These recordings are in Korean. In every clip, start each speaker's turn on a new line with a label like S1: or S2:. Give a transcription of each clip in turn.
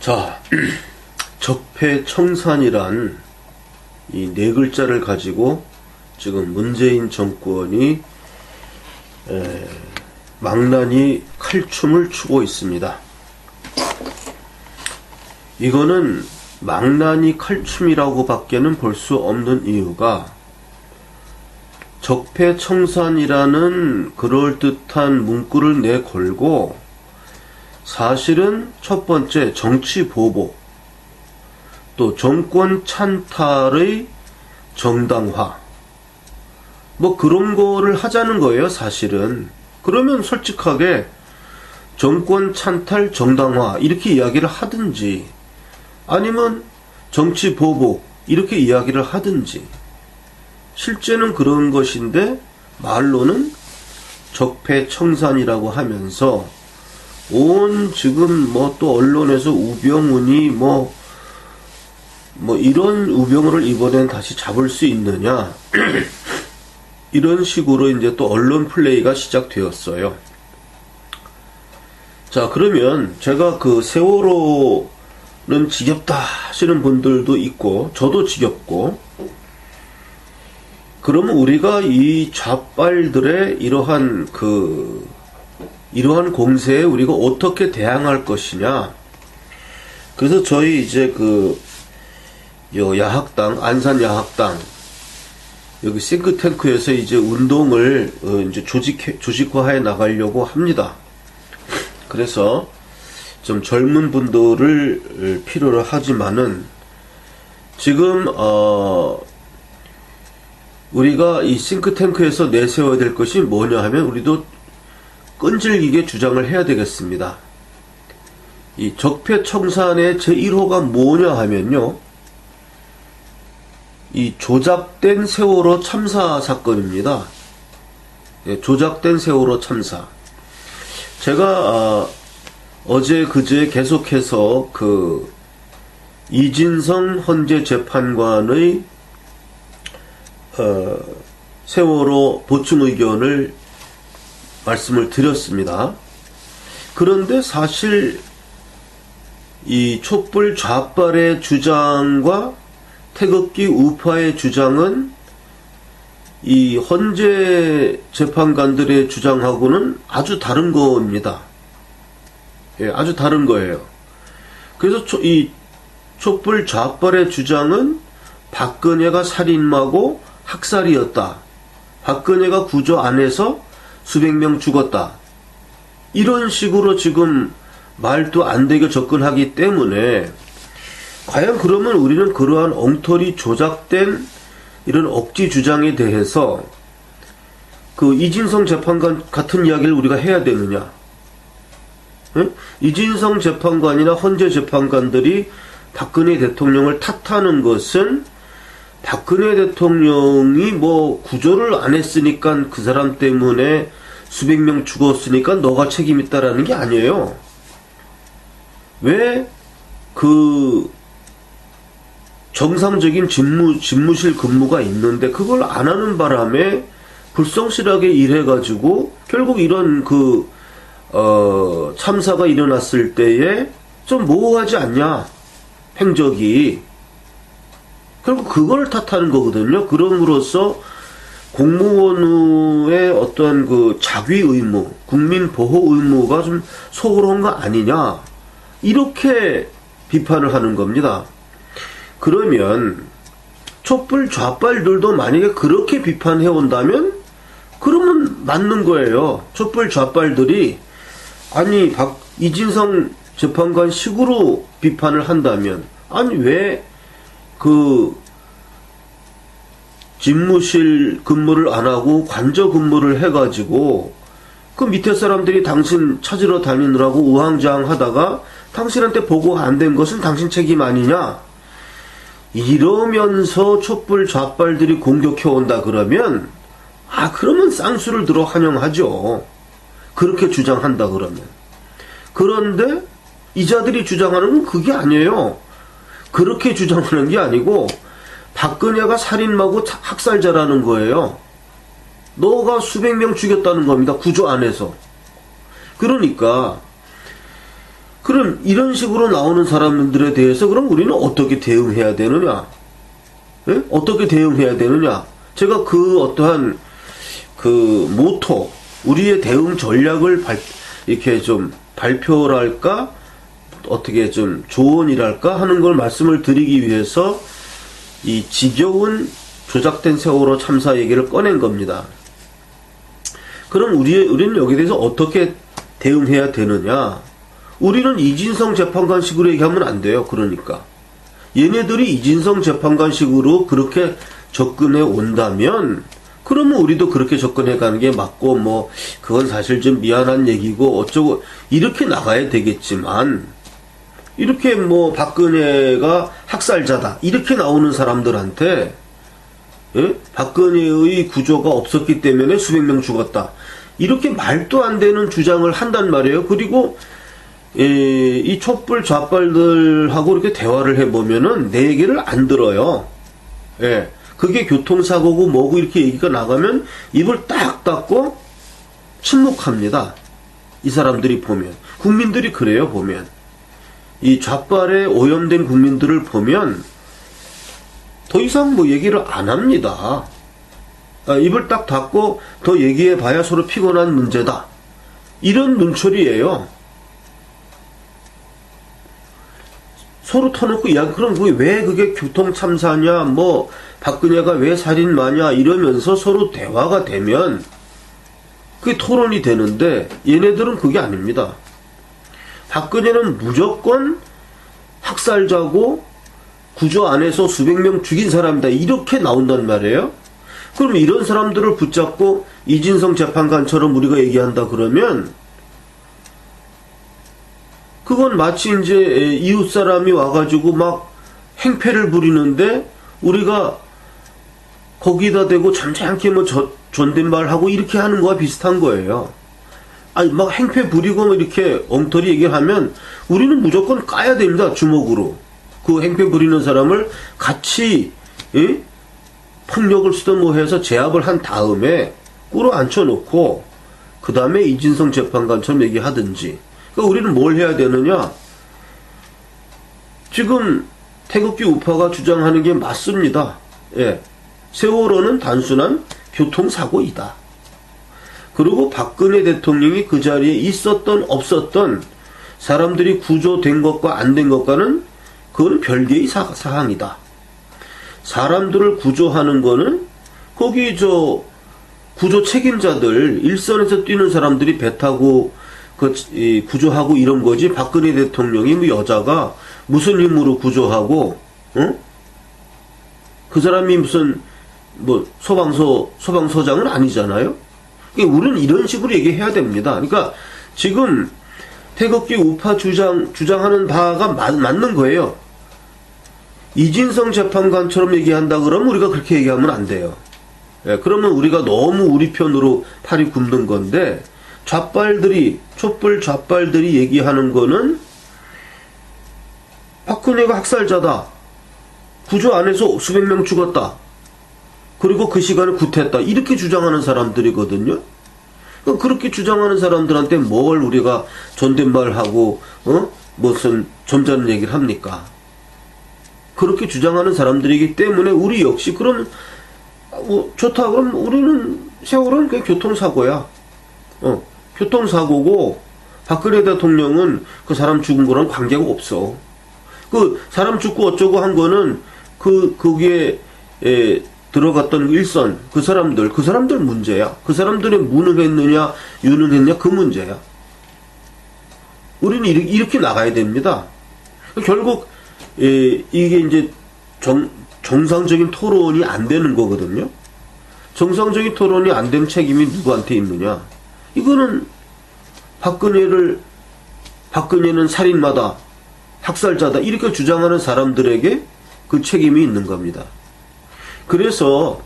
S1: 자, 적폐청산이란 이 네 글자를 가지고 지금 문재인 정권이 망나니 칼춤을 추고 있습니다. 이거는 망나니 칼춤이라고 밖에는 볼 수 없는 이유가, 적폐청산이라는 그럴듯한 문구를 내걸고 사실은 첫 번째 정치보복, 또 정권 찬탈의 정당화, 뭐 그런 거를 하자는 거예요, 사실은. 그러면 솔직하게 정권 찬탈 정당화 이렇게 이야기를 하든지, 아니면 정치보복 이렇게 이야기를 하든지, 실제는 그런 것인데 말로는 적폐청산이라고 하면서 온 지금 뭐 또 언론에서 우병우니 뭐 이런 우병우를 이번엔 다시 잡을 수 있느냐 이런 식으로 이제 또 언론 플레이가 시작되었어요. 자, 그러면 제가 그 세월호는 지겹다 하시는 분들도 있고 저도 지겹고, 그러면 우리가 이 좌빨들의 이러한 공세에 우리가 어떻게 대항할 것이냐. 그래서 저희 이제 야학당, 안산 야학당, 여기 싱크탱크에서 이제 운동을 이제 조직화해 나가려고 합니다. 그래서 좀 젊은 분들을 필요로 하지만은 지금 우리가 이 싱크탱크에서 내세워야 될 것이 뭐냐 하면, 우리도 끈질기게 주장을 해야 되겠습니다. 이 적폐청산의 제1호가 뭐냐 하면요, 이 조작된 세월호 참사 사건입니다. 조작된 세월호 참사. 제가 어제 그제 계속해서 이진성 헌재 재판관의 세월호 보충 의견을 말씀을 드렸습니다. 그런데 사실 이 촛불 좌빨의 주장과 태극기 우파의 주장은 이 헌재 재판관들의 주장하고는 아주 다른 겁니다. 아주 다른 거예요. 그래서 이 촛불 좌빨의 주장은 박근혜가 살인마고 학살이었다, 박근혜가 구조 안에서 수백 명 죽었다, 이런 식으로 지금 말도 안 되게 접근하기 때문에, 과연 그러면 우리는 그러한 엉터리 조작된 이런 억지 주장에 대해서 이진성 재판관 같은 이야기를 우리가 해야 되느냐? 응? 이진성 재판관이나 헌재 재판관들이 박근혜 대통령을 탓하는 것은 박근혜 대통령이 뭐 구조를 안 했으니까 그 사람 때문에 수백 명 죽었으니까 너가 책임 있다라는 게 아니에요. 왜 정상적인 집무실 근무가 있는데 그걸 안 하는 바람에 불성실하게 일해가지고 결국 이런 참사가 일어났을 때에 좀 모호하지 않냐, 행적이. 결국 그걸 탓하는 거거든요. 그럼으로써 공무원의 어떤 자위 의무, 국민 보호 의무가 좀 소홀한 거 아니냐, 이렇게 비판을 하는 겁니다. 그러면 촛불 좌빨들도 만약에 그렇게 비판해 온다면 그러면 맞는 거예요. 촛불 좌빨들이 아니 이진성 재판관 식으로 비판을 한다면, 아니 왜 집무실 근무를 안 하고 관저 근무를 해가지고 그 밑에 사람들이 당신 찾으러 다니느라고 우왕좌왕하다가 당신한테 보고 안 된 것은 당신 책임 아니냐, 이러면서 촛불 좌빨들이 공격해 온다 그러면, 그러면 쌍수를 들어 환영하죠. 그렇게 주장한다 그러면. 그런데 이자들이 주장하는 건 그게 아니에요. 그렇게 주장하는 게 아니고 박근혜가 살인마고 학살자라는 거예요. 너가 수백 명 죽였다는 겁니다, 구조 안에서. 그러니까 그럼 이런 식으로 나오는 사람들에 대해서 그럼 우리는 어떻게 대응해야 되느냐? 예? 어떻게 대응해야 되느냐? 제가 그 어떠한 그 모토, 우리의 대응 전략을 이렇게 좀 발표랄까? 어떻게 좀 조언이랄까? 하는 걸 말씀을 드리기 위해서 이 지겨운 조작된 세월호 참사 얘기를 꺼낸 겁니다. 그럼 우리는 여기에 대해서 어떻게 대응해야 되느냐? 우리는 이진성 재판관식으로 얘기하면 안 돼요. 그러니까. 얘네들이 이진성 재판관식으로 그렇게 접근해 온다면, 그러면 우리도 그렇게 접근해 가는 게 맞고, 뭐, 그건 사실 좀 미안한 얘기고, 어쩌고, 이렇게 나가야 되겠지만, 이렇게 뭐, 박근혜가 학살자다. 이렇게 나오는 사람들한테, 예? 박근혜의 구조가 없었기 때문에 수백 명 죽었다. 이렇게 말도 안 되는 주장을 한단 말이에요. 그리고, 이 촛불 좌빨들하고 이렇게 대화를 해보면은 내 얘기를 안 들어요. 예. 그게 교통사고고 뭐고 이렇게 얘기가 나가면 입을 딱 닫고 침묵합니다. 이 사람들이 보면. 국민들이 그래요, 보면. 이 좌빨에 오염된 국민들을 보면 더 이상 뭐 얘기를 안 합니다. 입을 딱 닫고 더 얘기해 봐야 서로 피곤한 문제다. 이런 눈초리예요. 서로 터놓고 이야기, 그럼 왜 그게 교통참사냐, 뭐, 박근혜가 왜 살인마냐, 이러면서 서로 대화가 되면, 그게 토론이 되는데, 얘네들은 그게 아닙니다. 박근혜는 무조건 학살자고, 구조 안에서 수백 명 죽인 사람이다. 이렇게 나온단 말이에요? 그럼 이런 사람들을 붙잡고, 이진성 재판관처럼 우리가 얘기한다 그러면, 그건 마치 이제 이웃 사람이 와가지고 막 행패를 부리는데 우리가 거기다 대고 점잖게 뭐 존댓말하고 이렇게 하는 거와 비슷한 거예요. 아니 막 행패 부리고 뭐 이렇게 엉터리 얘기를 하면 우리는 무조건 까야 됩니다. 주먹으로. 그 행패 부리는 사람을 같이 폭력을 쓰든 뭐 해서 제압을 한 다음에 꿇어 앉혀놓고 그 다음에 이진성 재판관처럼 얘기하든지. 그러니까 우리는 뭘 해야 되느냐? 지금 태극기 우파가 주장하는 게 맞습니다. 예. 세월호는 단순한 교통사고이다. 그리고 박근혜 대통령이 그 자리에 있었던 없었던 사람들이 구조된 것과 안 된 것과는 그건 별개의 사항이다. 사람들을 구조하는 거는 거기 구조 책임자들 일선에서 뛰는 사람들이 배 타고 구조하고 이런 거지. 박근혜 대통령이 뭐 여자가 무슨 힘으로 구조하고, 그 사람이 무슨 뭐 소방서장은 아니잖아요. 그러니까 우리는 이런 식으로 얘기해야 됩니다. 그러니까 지금 태극기 우파 주장하는 바가 맞는 거예요. 이진성 재판관처럼 얘기한다 그러면 우리가 그렇게 얘기하면 안 돼요. 예, 그러면 우리가 너무 우리 편으로 팔이 굽는 건데. 촛불 좌빨들이 얘기하는 거는 박근혜가 학살자다. 구조 안에서 수백 명 죽었다. 그리고 그 시간에 구태했다. 이렇게 주장하는 사람들이거든요. 그렇게 주장하는 사람들한테 뭘 우리가 존댓말하고 무슨 점잖은 얘기를 합니까? 그렇게 주장하는 사람들이기 때문에 우리 역시 그럼 좋다. 그럼 우리는 세월호는 그냥 교통사고야. 교통사고고 박근혜 대통령은 그 사람 죽은 거랑 관계가 없어. 그 사람 죽고 어쩌고 한 거는 거기에 들어갔던 일선 그 사람들 문제야. 그 사람들이 무능했느냐 유능했냐 그 문제야. 우리는 이렇게 나가야 됩니다. 결국 이게 이제 정상적인 토론이 안 되는 거거든요. 정상적인 토론이 안 된 책임이 누구한테 있느냐? 이거는 박근혜는 살인마다, 학살자다 이렇게 주장하는 사람들에게 그 책임이 있는 겁니다. 그래서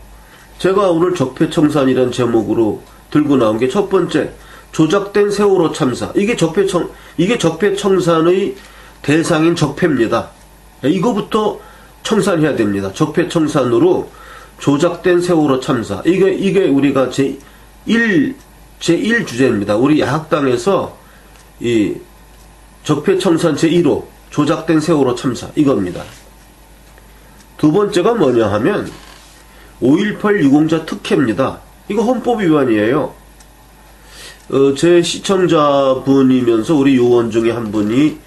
S1: 제가 오늘 적폐청산이라는 제목으로 들고 나온 게 첫 번째, 조작된 세월호 참사. 이게 적폐청산의 대상인 적폐입니다. 이거부터 청산해야 됩니다. 적폐청산으로 조작된 세월호 참사. 이게 우리가 제1 주제입니다. 우리 야학당에서 적폐청산 제1호 조작된 세월호 참사 이겁니다. 두 번째가 뭐냐 하면 5.18 유공자 특혜입니다. 이거 헌법 위반이에요. 제 시청자분이면서 우리 요원 중에 한 분이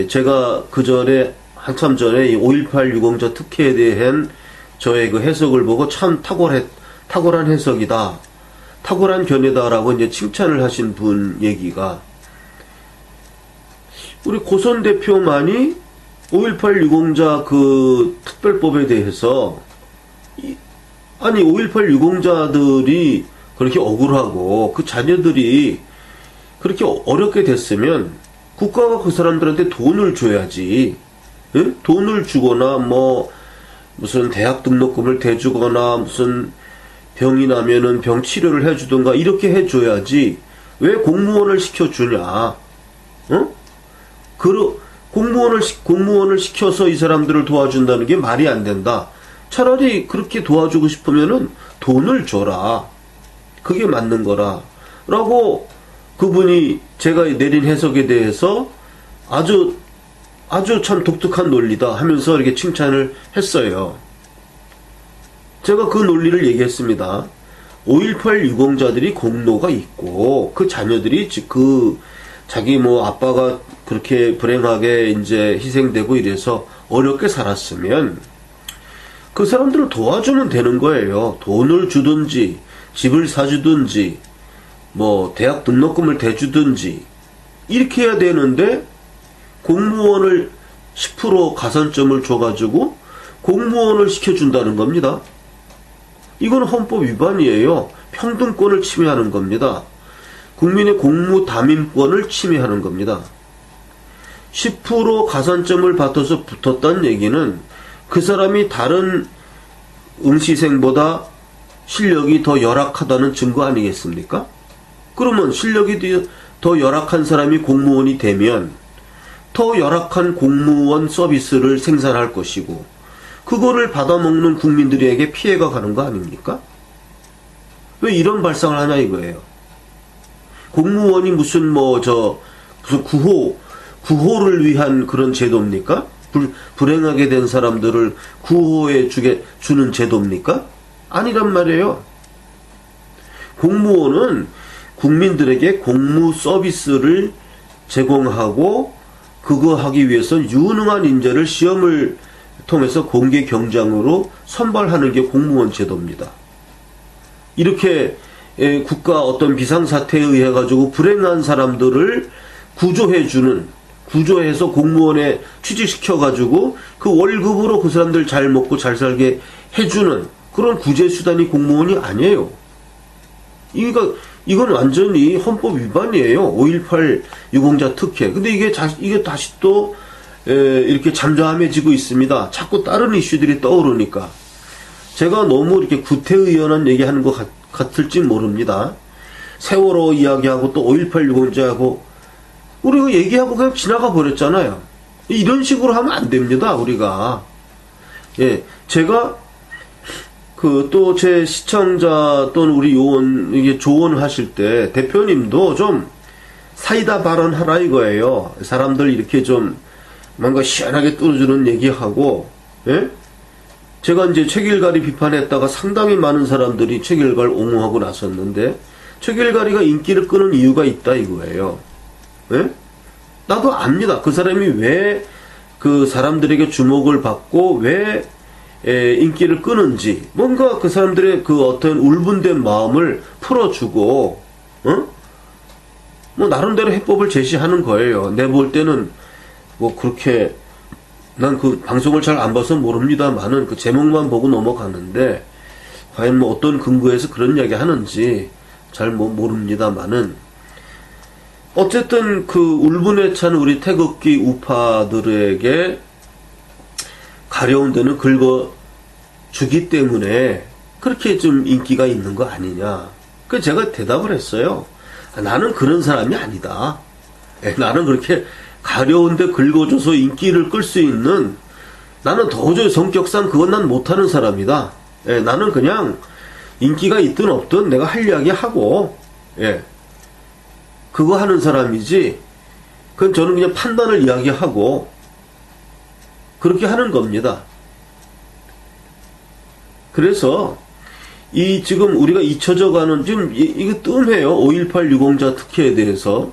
S1: 제가 그 전에 한참 전에 이 5.18 유공자 특혜에 대한 저의 그 해석을 보고 참 탁월한 해석이다. 탁월한 견해다라고 이제 칭찬을 하신 분 얘기가 우리 고선 대표만이 5.18 유공자 그 특별법에 대해서 아니 5.18 유공자들이 그렇게 억울하고 그 자녀들이 그렇게 어렵게 됐으면 국가가 그 사람들한테 돈을 줘야지. 응? 돈을 주거나 뭐 무슨 대학 등록금을 대주거나 무슨 병이 나면은 병 치료를 해주던가 이렇게 해줘야지. 왜 공무원을 시켜주냐? 응? 공무원을 시켜서 이 사람들을 도와준다는 게 말이 안 된다. 차라리 그렇게 도와주고 싶으면은 돈을 줘라. 그게 맞는 거라. 라고 그분이 제가 내린 해석에 대해서 아주 참 독특한 논리다 하면서 이렇게 칭찬을 했어요. 제가 그 논리를 얘기했습니다. 5.18 유공자들이 공로가 있고 그 자녀들이 자기 뭐 아빠가 그렇게 불행하게 이제 희생되고 이래서 어렵게 살았으면 그 사람들을 도와주면 되는 거예요. 돈을 주든지 집을 사주든지 뭐 대학 등록금을 대주든지 이렇게 해야 되는데 공무원을 10% 가산점을 줘가지고 공무원을 시켜준다는 겁니다. 이건 헌법 위반이에요. 평등권을 침해하는 겁니다. 국민의 공무 담임권을 침해하는 겁니다. 10% 가산점을 받아서 붙었다는 얘기는 그 사람이 다른 응시생보다 실력이 더 열악하다는 증거 아니겠습니까? 그러면 실력이 더 열악한 사람이 공무원이 되면 더 열악한 공무원 서비스를 생산할 것이고 그거를 받아먹는 국민들에게 피해가 가는 거 아닙니까? 왜 이런 발상을 하냐 이거예요. 공무원이 무슨 구호를 위한 그런 제도입니까? 불행하게 된 사람들을 구호해 주는 제도입니까? 아니란 말이에요. 공무원은 국민들에게 공무 서비스를 제공하고 그거 하기 위해서 유능한 인재를 시험을 통해서 공개 경쟁으로 선발하는 게 공무원 제도입니다. 이렇게 국가 어떤 비상사태에 의해 가지고 불행한 사람들을 구조해서 공무원에 취직시켜가지고 그 월급으로 그 사람들 잘 먹고 잘 살게 해주는 그런 구제수단이 공무원이 아니에요. 이건 완전히 헌법 위반이에요. 5.18 유공자 특혜. 근데 이게 다시 또 이렇게 잠잠해지고 있습니다. 자꾸 다른 이슈들이 떠오르니까. 제가 너무 이렇게 구태의연한 얘기하는 것 같을지 모릅니다. 세월호 이야기하고 또 5.18 유공자하고 우리가 얘기하고 그냥 지나가 버렸잖아요. 이런 식으로 하면 안 됩니다, 우리가. 예, 제가 또 제 시청자 또는 우리 요원, 이게 조언하실 때 대표님도 좀 사이다 발언하라 이거예요. 사람들 이렇게 좀 뭔가 시원하게 뚫어주는 얘기하고, 예? 제가 이제 최길가리 비판했다가 상당히 많은 사람들이 최길가를 옹호하고 나섰는데, 최길가리가 인기를 끄는 이유가 있다 이거예요. 예? 나도 압니다. 그 사람이 왜 그 사람들에게 주목을 받고 왜 인기를 끄는지 뭔가 그 사람들의 그 어떤 울분된 마음을 풀어주고 뭐 나름대로 해법을 제시하는 거예요. 내 볼 때는 뭐 그렇게 난 그 방송을 잘 안 봐서 모릅니다만은 그 제목만 보고 넘어가는데 과연 뭐 어떤 근거에서 그런 이야기 하는지 잘 모릅니다만은 어쨌든 그 울분에 찬 우리 태극기 우파들에게 가려운 데는 긁어주기 때문에 그렇게 좀 인기가 있는 거 아니냐. 그래서 제가 대답을 했어요. 나는 그런 사람이 아니다. 나는 그렇게 가려운데 긁어줘서 인기를 끌 수 있는 나는 도저히 성격상 그건 난 못하는 사람이다. 나는 그냥 인기가 있든 없든 내가 할 이야기 하고 그거 하는 사람이지 그건 저는 그냥 판단을 이야기하고 그렇게 하는 겁니다. 그래서 이 지금 우리가 잊혀져가는 지금 이게 뜸해요. 5.18 유공자 특혜에 대해서.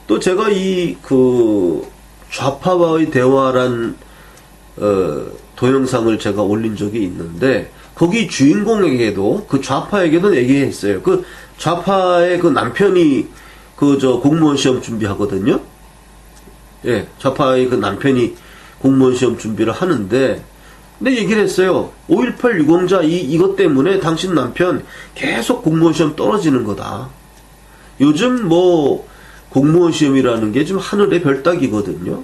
S1: 또 제가 이 그 좌파와의 대화란 동영상을 제가 올린 적이 있는데 거기 주인공에게도 그 좌파에게도 얘기했어요. 그 좌파의 그 남편이 그 저 공무원 시험 준비하거든요. 예, 좌파의 그 남편이 공무원 시험 준비를 하는데 근데 얘기를 했어요. 5.18 유공자 이것 때문에 당신 남편 계속 공무원 시험 떨어지는 거다. 요즘 뭐 공무원 시험이라는 게 좀 하늘의 별따기거든요.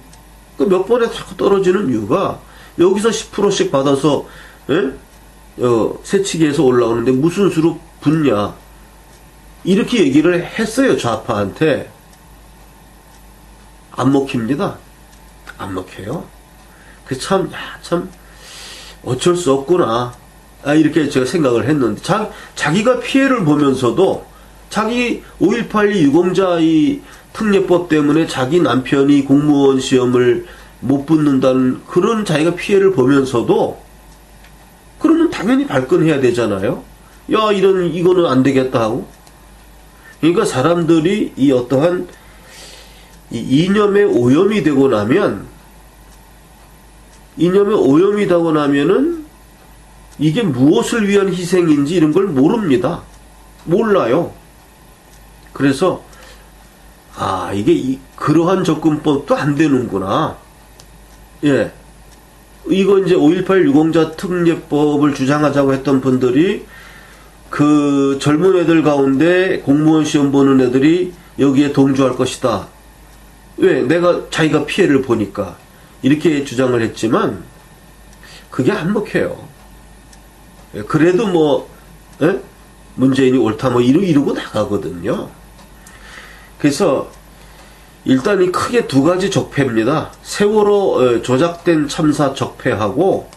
S1: 그 몇 번에 자꾸 떨어지는 이유가 여기서 10%씩 받아서 예? 세치기에서 올라오는데 무슨 수로 붙냐. 이렇게 얘기를 했어요. 좌파한테. 안 먹힙니다. 안 먹혀요. 그 참 어쩔 수 없구나. 이렇게 제가 생각을 했는데 자기가 피해를 보면서도 자기 5.18 유공자 이 특례법 때문에 자기 남편이 공무원 시험을 못 붙는다는 그런 자기가 피해를 보면서도 그러면 당연히 발끈해야 되잖아요. 야, 이거는 안 되겠다 하고. 그러니까 사람들이 이 어떠한 이 이념에 오염이 되고 나면은 이게 무엇을 위한 희생인지 이런 걸 모릅니다. 몰라요. 그래서 이게 그러한 접근법도 안 되는구나. 예. 이거 이제 5.18 유공자 특례법을 주장하자고 했던 분들이 그 젊은 애들 가운데 공무원 시험 보는 애들이 여기에 동조할 것이다. 왜? 자기가 피해를 보니까. 이렇게 주장을 했지만, 그게 안 먹혀요. 그래도 뭐, 문재인이 옳다 뭐 이러고 나가거든요. 그래서, 일단 이 크게 두 가지 적폐입니다. 세월호 조작된 참사 적폐하고,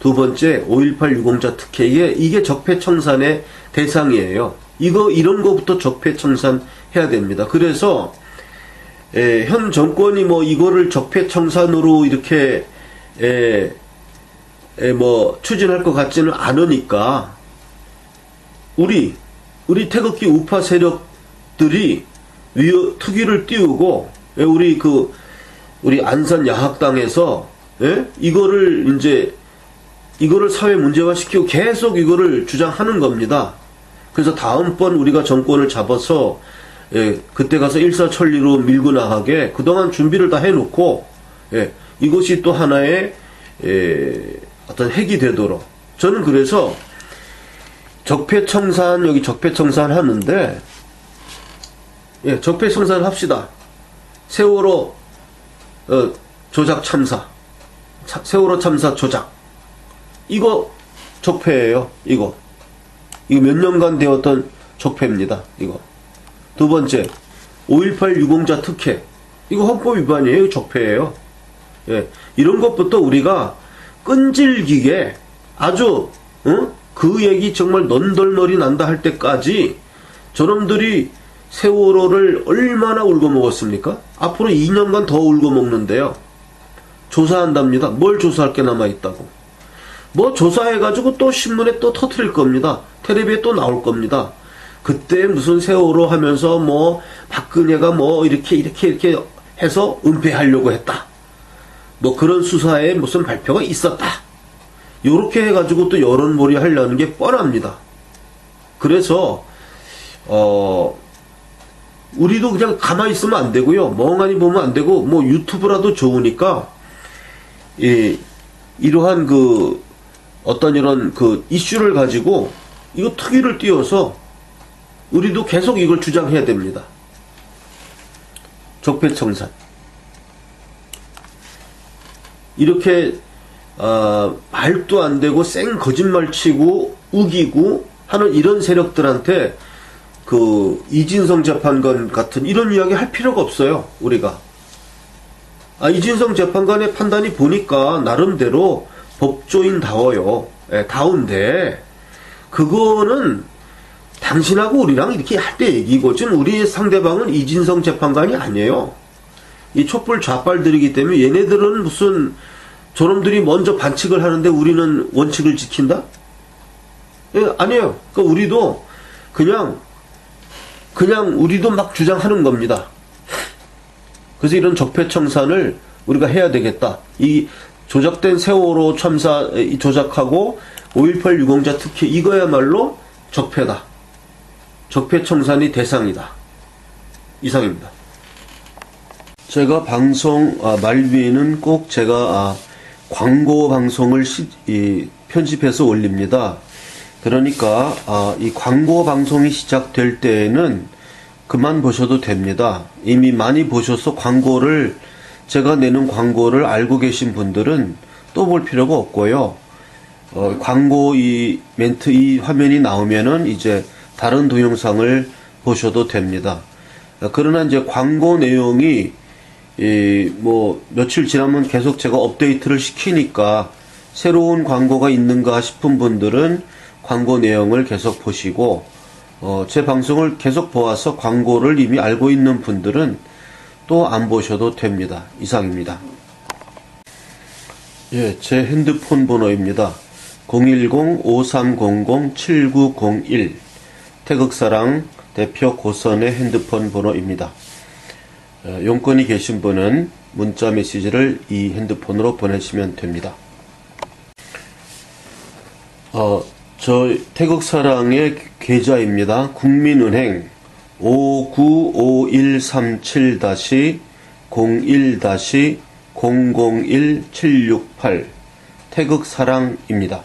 S1: 두 번째 5.18 유공자 특혜 이게 적폐 청산의 대상이에요. 이런 거부터 적폐 청산해야 됩니다. 그래서 현 정권이 뭐 이거를 적폐 청산으로 이렇게 뭐 추진할 것 같지는 않으니까 우리 태극기 우파 세력들이 투기를 띄우고 우리 안산 야학당에서 이거를 사회 문제화 시키고 계속 이거를 주장하는 겁니다. 그래서 다음번 우리가 정권을 잡아서 그때 가서 일사천리로 밀고 나가게 그동안 준비를 다 해놓고 이것이 또 하나의 어떤 핵이 되도록 저는 그래서 적폐청산 여기 적폐청산 하는데 적폐청산 합시다. 세월호 조작 참사 세월호 참사 조작 이거 적폐예요. 이거 몇 년간 되었던 적폐입니다. 이거. 두 번째 5.18 유공자 특혜 이거 헌법 위반이에요. 적폐예요. 이런 것부터 우리가 끈질기게 아주 그 얘기 정말 넌덜머리 난다 할 때까지 저놈들이 세월호를 얼마나 울고 먹었습니까? 앞으로 2년간 더 울고 먹는데요. 조사한답니다. 뭘 조사할 게 남아있다고. 뭐 조사해가지고 또 신문에 또 터뜨릴 겁니다. 텔레비에 또 나올 겁니다. 그때 무슨 세월호 하면서 뭐 박근혜가 뭐 이렇게 해서 은폐하려고 했다. 뭐 그런 수사에 무슨 발표가 있었다. 요렇게 해가지고 또 여론몰이 하려는 게 뻔합니다. 그래서 우리도 그냥 가만히 있으면 안 되고요. 멍하니 보면 안 되고 뭐 유튜브라도 좋으니까 이러한 어떤 이런 이슈를 가지고 이거 특위를 띄워서 우리도 계속 이걸 주장해야 됩니다. 적폐청산. 이렇게 말도 안 되고 생 거짓말 치고 우기고 하는 이런 세력들한테 이진성 재판관 같은 이런 이야기 할 필요가 없어요. 우리가. 이진성 재판관의 판단이 보니까 나름대로 법조인다워요. 다운데 그거는 당신하고 우리랑 이렇게 할 때 얘기고 지금 우리 상대방은 이진성 재판관이 아니에요. 이 촛불 좌빨들이기 때문에 얘네들은 무슨 저놈들이 먼저 반칙을 하는데 우리는 원칙을 지킨다? 예, 아니에요. 그러니까 우리도 그냥 우리도 막 주장하는 겁니다. 그래서 이런 적폐청산을 우리가 해야 되겠다. 이 조작된 세월호 참사 조작하고 5.18 유공자 특혜 이거야말로 적폐다. 적폐청산이 대상이다. 이상입니다. 제가 방송 말미에는 꼭 제가 광고 방송을 편집해서 올립니다. 그러니까 이 광고 방송이 시작될 때에는 그만 보셔도 됩니다. 이미 많이 보셔서 제가 내는 광고를 알고 계신 분들은 또 볼 필요가 없고요. 광고 이 멘트 이 화면이 나오면은 이제 다른 동영상을 보셔도 됩니다. 그러나 이제 광고 내용이 뭐 며칠 지나면 계속 제가 업데이트를 시키니까 새로운 광고가 있는가 싶은 분들은 광고 내용을 계속 보시고 제 방송을 계속 보아서 광고를 이미 알고 있는 분들은 또 안 보셔도 됩니다. 이상입니다. 예, 제 핸드폰 번호입니다. 010-5300-7901 태극사랑 대표 고선의 핸드폰 번호입니다. 용건이 계신 분은 문자 메시지를 이 핸드폰으로 보내시면 됩니다. 저 태극사랑의 계좌입니다. 국민은행 595137-01-001768 태극사랑입니다.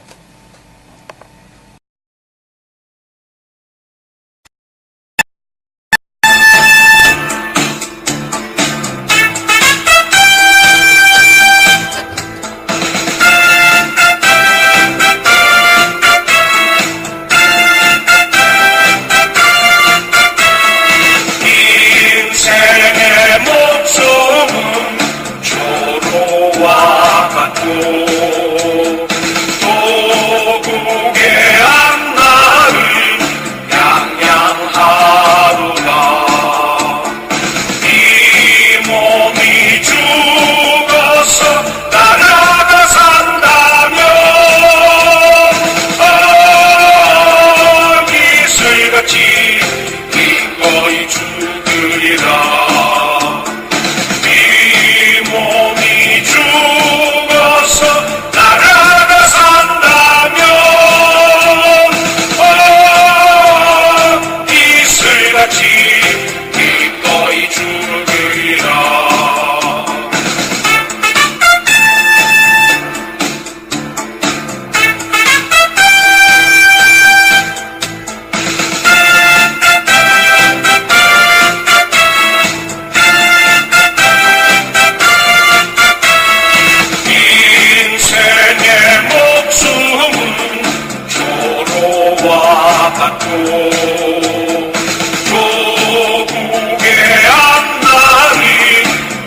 S2: 조국의 앞날이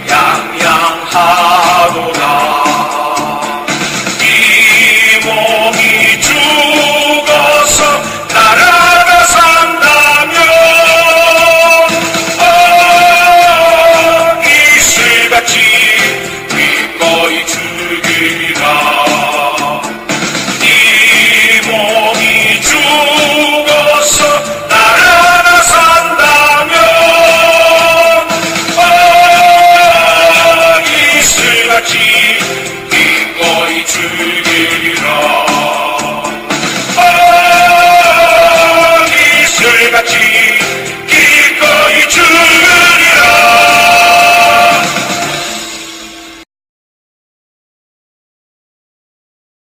S2: 양양하도다.